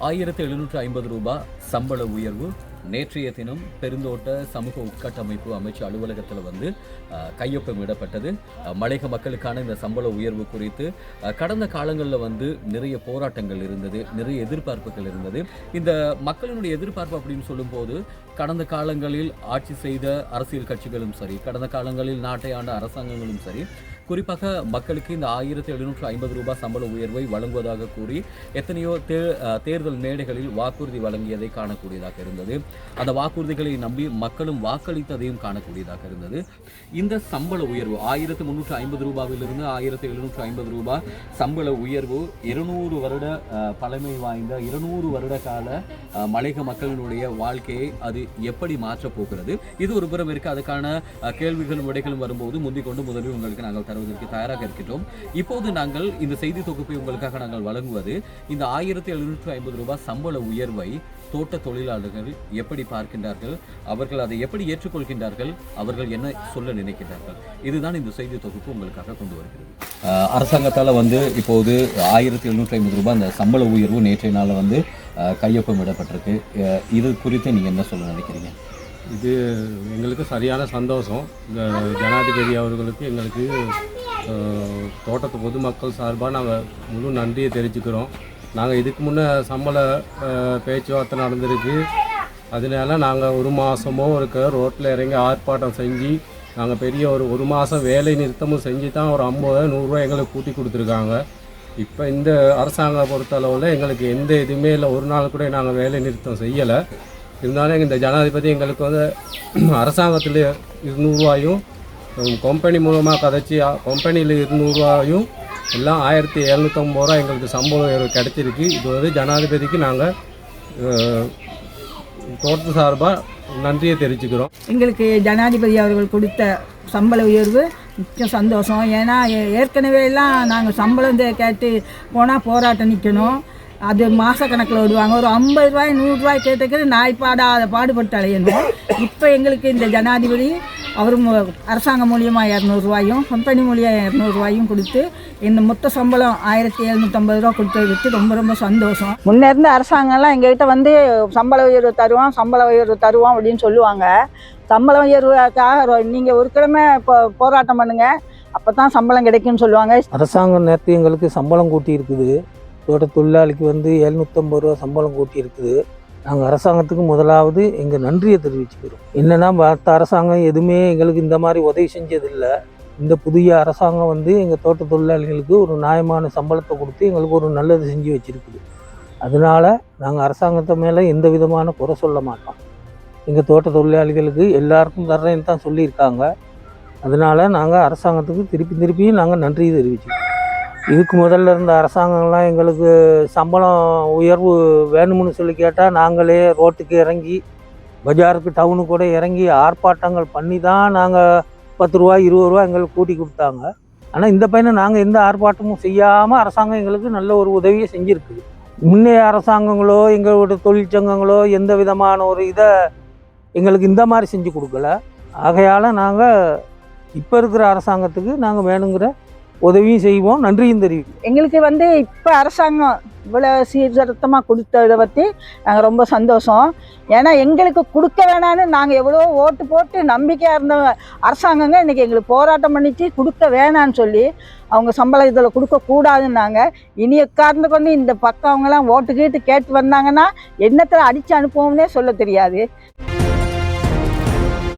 ரூ. 1750 சம்பள உயர்வு நேற்றைய தினம் பெருந்தோட்ட சமூக உட்கட்டமைப்பு அமைச்சு அலுவலகத்தில் கையொப்பமிடப்பட்டது. மலையக மக்களுக்கான இந்த சம்பள உயர்வு குறித்து கடந்த காலங்களில் நிறைய போராட்டங்கள் இருந்தது, நிறைய எதிர்பார்ப்புகள் இருந்தது. இந்த மக்களினுடைய எதிர்பார்ப்பு அப்படின்னு சொல்லும்போது கடந்த காலங்களில் ஆட்சி செய்த அரசியல் கட்சிகளும் சரி, கடந்த காலங்களில் நாட்டை ஆண்ட அரசாங்கங்களும் சரி, குறிப்பாக மக்களுக்கு இந்த ரூ. 1750 சம்பள உயர்வை வழங்குவதாக கூறி எத்தனையோ தேர்தல் மேடைகளில் வாக்குறுதி வழங்கியதை காணக்கூடியதாக இருந்தது. அந்த வாக்குறுதிகளை நம்பி மக்களும் வாக்களித்ததையும் காணக்கூடியதாக இருந்தது. இந்த சம்பள உயர்வு ரூ. 1750 ரூபாய் சம்பள உயர்வு 200 வருட பழமை வாய்ந்த 200 வருட கால மலையக மக்களினுடைய வாழ்க்கையை அது எப்படி மாற்றப் போகிறது? இது ஒரு புறம் இருக்கு. அதுக்கான கேள்விகளும் விடைகளும் வரும்போது முந்திக் கொண்டு முதலில் உங்களுக்கு நாங்கள் தருவதற்கு தயாராக இருக்கின்றோம். இப்போது நாங்கள் இந்த செய்தி தொகுப்பை உங்களுக்காக நாங்கள் வழங்குவது இந்த ரூபாய் சம்பள உயர்வை தோட்ட தொழிலாளர்கள் எப்படி பார்க்கின்றார்கள், அவர்கள் அதை எப்படி ஏற்றுக்கொள்கின்றார்கள், அவர்கள் என்ன சொல்ல நினைக்கின்றார்கள், இதுதான் இந்த செய்தி தொகுப்பு உங்களுக்காக கொண்டு வருகிறது. அரசாங்கத்தால் இப்போது ரூபாய் அந்த சம்பள உயர்வு நேற்றைய நாளில் கையொப்பமிடப்பட்டிருக்கு. இது குறித்து நீங்கள் என்ன சொல்ல நினைக்கிறீங்க? இது எங்களுக்கு சரியான சந்தோஷம். இந்த ஜனாதிபதி அவர்களுக்கு எங்களுக்கு தோட்டத்து பொதுமக்கள் சார்பாக நாங்கள் முழு நன்றியை தெரிவிச்சுக்கிறோம். நாங்கள் இதுக்கு முன்னே சம்பள பேச்சுவார்த்தை நடந்திருக்கு. அதனால நாங்கள் ஒரு மாதமோ ரோட்டில் இறங்கி ஆர்ப்பாட்டம் செஞ்சு நாங்கள் பெரிய ஒரு மாதம் வேலை நிறுத்தமும் செஞ்சு தான் ஒரு 50-100 எங்களுக்கு கூட்டி கொடுத்துருக்காங்க. இப்போ இந்த அரசாங்கம் பொறுத்தளவில் எங்களுக்கு எந்த இதுவுமே இல்லை, ஒரு நாள் கூட நாங்கள் வேலை நிறுத்தம் செய்யலை. இருந்தாலும் இந்த ஜனாதிபதி எங்களுக்கு அரசாங்கத்தில் 200 ரூபாயும் கம்பெனி மூலமாக கதைச்சி கம்பெனியில் 200 ரூபாயும் எல்லாம் 1750 ரூபா எங்களுக்கு சம்பளம் உயர்வு கிடைச்சிருக்கு. இது ஜனாதிபதிக்கு நாங்கள் தோட்ட சார்பாக நன்றியை தெரிவிச்சுக்கிறோம். எங்களுக்கு ஜனாதிபதி அவர்கள் கொடுத்த சம்பள உயர்வு மிச்சம் சந்தோஷம். ஏன்னா ஏற்கனவே எல்லாம் நாங்கள் சம்பளம் கேட்டு போனால் போராட்டம் நிற்கணும், அது மாதக்கணக்கில் விடுவாங்க. ஒரு 50 ரூபாய் 100 ரூபாய் கேட்டுக்கிறது நாய்ப்பாடாத பாடுபட்டு அலையணும். இப்போ எங்களுக்கு இந்த ஜனாதிபதி அவரும் அரசாங்கம் மூலியமாக 200 ரூபாயும் கம்பெனி மூலியமாக 200 ரூபாயும் கொடுத்து இந்த மொத்த சம்பளம் 1750 ரூபா கொடுத்ததுக்கு ரொம்ப ரொம்ப சந்தோஷம். முன்னே இருந்த அரசாங்கம்லாம் எங்கள்கிட்ட சம்பள உயர்வு தருவோம் அப்படின்னு சொல்லுவாங்க. சம்பள உயர்வுக்காக நீங்கள் ஒரு கிழமை இப்போ போராட்டம் பண்ணுங்கள், அப்போ தான் சம்பளம் கிடைக்கும்னு சொல்லுவாங்க. அரசாங்கம் நேற்று எங்களுக்கு சம்பளம் கூட்டி இருக்குது. தோட்ட தொழிலாளிக்கு 750 ரூபா சம்பளம் கூட்டி இருக்குது. நாங்கள் அரசாங்கத்துக்கு முதலாவது எங்கள் நன்றியை தெரிவிச்சுக்கிறோம். என்னென்னா மற்ற அரசாங்கம் எதுவுமே எங்களுக்கு இந்த மாதிரி உதவி செஞ்சதில்லை. இந்த புதிய அரசாங்கம் எங்கள் தோட்ட தொழிலாளிகளுக்கு ஒரு நியாயமான சம்பளத்தை கொடுத்து எங்களுக்கு ஒரு நல்லது செஞ்சு வச்சுருக்குது. அதனால் நாங்கள் அரசாங்கத்தை மேலே எந்த விதமான குறை சொல்ல மாட்டோம். எங்கள் தோட்ட தொழிலாளிகளுக்கு எல்லாருக்கும் தர்றேன்னு தான் சொல்லியிருக்காங்க. அதனால் நாங்கள் அரசாங்கத்துக்கு திருப்பியும் நாங்கள் நன்றியை தெரிவிச்சுக்கிறோம். இதுக்கு முதல்ல இருந்த அரசாங்கம்லாம் எங்களுக்கு சம்பளம் உயர்வு வேணும்னு சொல்லி கேட்டால் நாங்களே ரோட்டுக்கு இறங்கி பஜாருக்கு டவுனுக்கு கூட இறங்கி ஆர்ப்பாட்டங்கள் பண்ணி தான் நாங்கள் 10 ரூபா 20 ரூபா எங்களுக்கு கூட்டி கொடுத்தாங்க. ஆனால் இந்த பையனை நாங்கள் எந்த ஆர்ப்பாட்டமும் செய்யாமல் அரசாங்கம் எங்களுக்கு நல்ல ஒரு உதவியை செஞ்சுருக்குது. முன்னைய அரசாங்கங்களோ எங்களோட தொழிற்சங்கங்களோ எந்த விதமான ஒரு இதை எங்களுக்கு இந்த மாதிரி செஞ்சு கொடுக்கல. ஆகையால் நாங்கள் இப்போ இருக்கிற அரசாங்கத்துக்கு நாங்கள் வேணுங்கிற உதவியும் செய்வோம், நன்றியும் தெரிவிக்கும். எங்களுக்கு இப்போ அரசாங்கம் இவ்வளோ சீர்திருத்தமாக கொடுத்ததை பற்றி நாங்கள் ரொம்ப சந்தோஷம். ஏன்னா எங்களுக்கு கொடுக்க வேணான்னு நாங்கள் எவ்வளோ ஓட்டு போட்டு நம்பிக்கையாக இருந்த அரசாங்கங்க இன்றைக்கி எங்களுக்கு போராட்டம் பண்ணிச்சு கொடுக்க வேணான்னு சொல்லி அவங்க சம்பளம் இதில் கொடுக்கக்கூடாதுன்னாங்க. இனி உட்கார்ந்து கொண்டு இந்த பக்கம் அவங்கெல்லாம் ஓட்டு கேட்டு வந்தாங்கன்னா என்னத்தில் அடித்து அனுப்புவோம்னே சொல்ல தெரியாது.